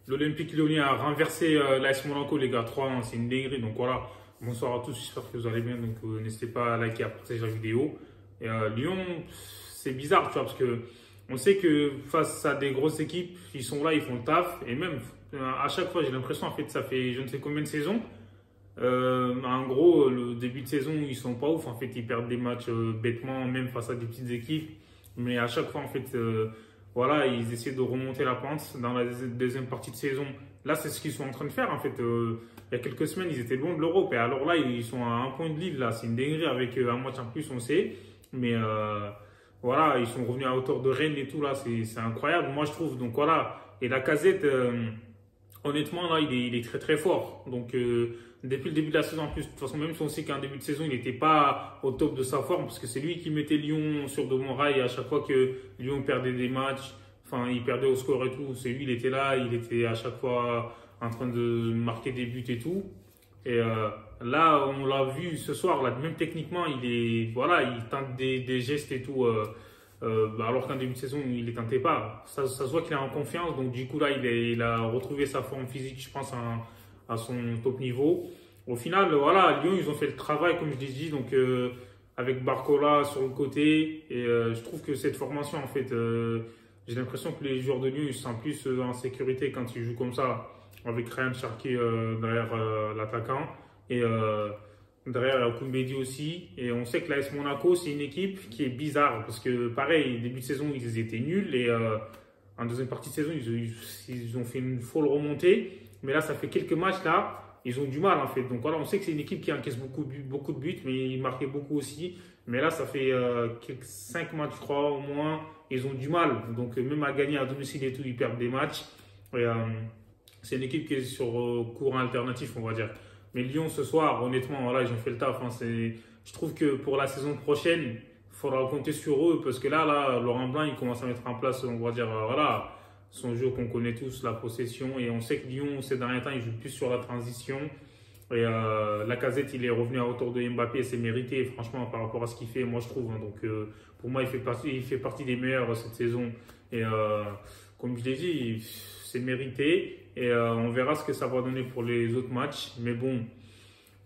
L'Olympique Lyonnais a renversé l'AS Monaco, les gars, 3-1, c'est une dinguerie. Donc voilà, bonsoir à tous, j'espère que vous allez bien. Donc n'hésitez pas à liker, à partager la vidéo. Et Lyon, c'est bizarre, tu vois, parce que on sait que face à des grosses équipes, ils sont là, ils font le taf. Et même, à chaque fois, j'ai l'impression, en fait, ça fait je ne sais combien de saisons. En gros, le début de saison, ils sont pas ouf. En fait, ils perdent des matchs bêtement, même face à des petites équipes. Mais à chaque fois, en fait, voilà, ils essaient de remonter la pente dans la deuxième partie de saison. Là, c'est ce qu'ils sont en train de faire. En fait, il y a quelques semaines, ils étaient loin de l'Europe. Et alors là, ils sont à un point de lead. Là, c'est une dinguerie avec un match en plus, on sait. Mais voilà, ils sont revenus à hauteur de Rennes et tout. Là, c'est incroyable, moi, je trouve. Donc voilà. Et la Casette. Honnêtement, là, il est très très fort. Donc, depuis le début de la saison, en plus, de toute façon, même si on sait qu'en début de saison, il n'était pas au top de sa forme, parce que c'est lui qui mettait Lyon sur de bons rails à chaque fois que Lyon perdait des matchs, enfin, il perdait au score et tout. C'est lui, il était là, il était à chaque fois en train de marquer des buts et tout. Et là, on l'a vu ce soir, là, même techniquement, voilà, il tente des gestes et tout. Alors qu'en début de saison, il ne les tentait pas. Ça se voit qu'il est en confiance. Donc, du coup, là, il a retrouvé sa forme physique, je pense, à son top niveau. Au final, voilà, Lyon, ils ont fait le travail, comme je l'ai dit, donc, avec Barcola sur le côté. Et je trouve que cette formation, en fait, j'ai l'impression que les joueurs de Lyon, ils se sentent plus en sécurité quand ils jouent comme ça, avec Ryan Cherki derrière l'attaquant. Et derrière, il y a Koumbedi aussi. Et on sait que l'AS Monaco, c'est une équipe qui est bizarre. Parce que, pareil, début de saison, ils étaient nuls. Et en deuxième partie de saison, ils ont fait une folle remontée. Mais là, ça fait quelques matchs, là. Ils ont du mal, en fait. Donc voilà, on sait que c'est une équipe qui encaisse beaucoup de buts. Mais ils marquaient beaucoup aussi. Mais là, ça fait 5 matchs, je crois, au moins. Ils ont du mal. Donc, même à gagner à domicile et tout, ils perdent des matchs. Et c'est une équipe qui est sur courant alternatif, on va dire. Mais Lyon, ce soir, honnêtement, voilà, ils ont fait le taf. Hein, je trouve que pour la saison prochaine, il faudra compter sur eux parce que là, Laurent Blanc, il commence à mettre en place, on va dire, voilà, son jeu qu'on connaît tous, la possession. Et on sait que Lyon, ces derniers temps, il joue plus sur la transition. Et Lacazette, il est revenu à hauteur de Mbappé et c'est mérité, franchement, par rapport à ce qu'il fait, moi, je trouve. Hein. Donc, pour moi, il fait partie des meilleurs cette saison. Et comme je l'ai dit, c'est mérité. Et on verra ce que ça va donner pour les autres matchs. Mais bon,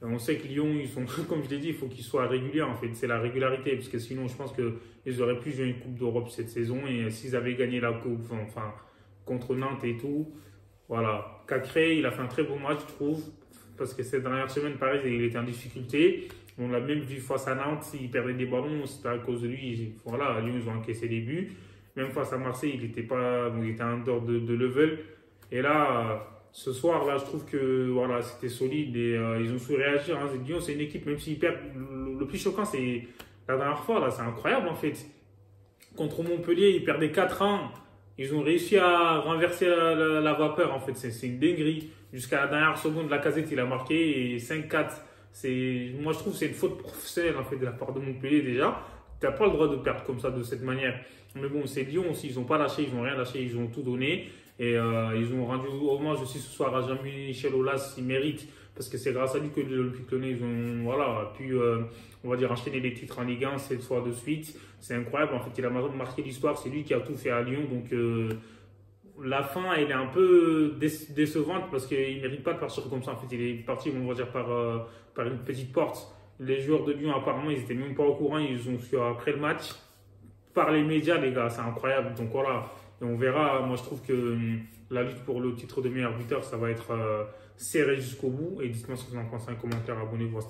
on sait que Lyon, ils sont, comme je l'ai dit, il faut qu'ils soient réguliers en fait. C'est la régularité. Parce que sinon, je pense qu'ils auraient pu jouer une Coupe d'Europe cette saison. Et s'ils avaient gagné la Coupe, enfin, contre Nantes et tout, voilà. Cacré, il a fait un très bon match, je trouve. Parce que cette dernière semaine, pareil, il était en difficulté. On l'a même vu face à Nantes, il perdait des ballons, c'était à cause de lui. Voilà, Lyon, ils ont encaissé des buts. Même face à Marseille, il était en dehors de level. Et là, ce soir, là, je trouve que voilà, c'était solide et ils ont su réagir. Hein. Lyon, c'est une équipe, même s'ils perdent. Le plus choquant, c'est la dernière fois, là, c'est incroyable en fait. Contre Montpellier, ils perdaient 4-1. Ils ont réussi à renverser la vapeur en fait. C'est une dinguerie. Jusqu'à la dernière seconde, Lacazette, il a marqué et 5-4. Moi, je trouve que c'est une faute professionnelle en fait de la part de Montpellier déjà. Tu n'as pas le droit de perdre comme ça de cette manière. Mais bon, c'est Lyon aussi. Ils n'ont pas lâché, ils n'ont rien lâché, ils ont tout donné. Et ils ont rendu hommage aussi ce soir à Jean-Michel Aulas. Il mérite parce que c'est grâce à lui que l'Olympique Lyonnais ils ont voilà, pu on va dire, enchaîner les titres en Ligue 1 cette fois de suite. C'est incroyable. En fait, il a marqué l'histoire. C'est lui qui a tout fait à Lyon. Donc la fin, elle est un peu décevante parce qu'il ne mérite pas de partir comme ça. En fait, il est parti, on va dire, par une petite porte. Les joueurs de Lyon, apparemment, ils n'étaient même pas au courant. Ils ont su après le match par les médias, les gars. C'est incroyable. Donc voilà. Et on verra. Moi, je trouve que la lutte pour le titre de meilleur buteur, ça va être serré jusqu'au bout. Et dites-moi ce que vous en pensez en commentaire. Abonnez-vous à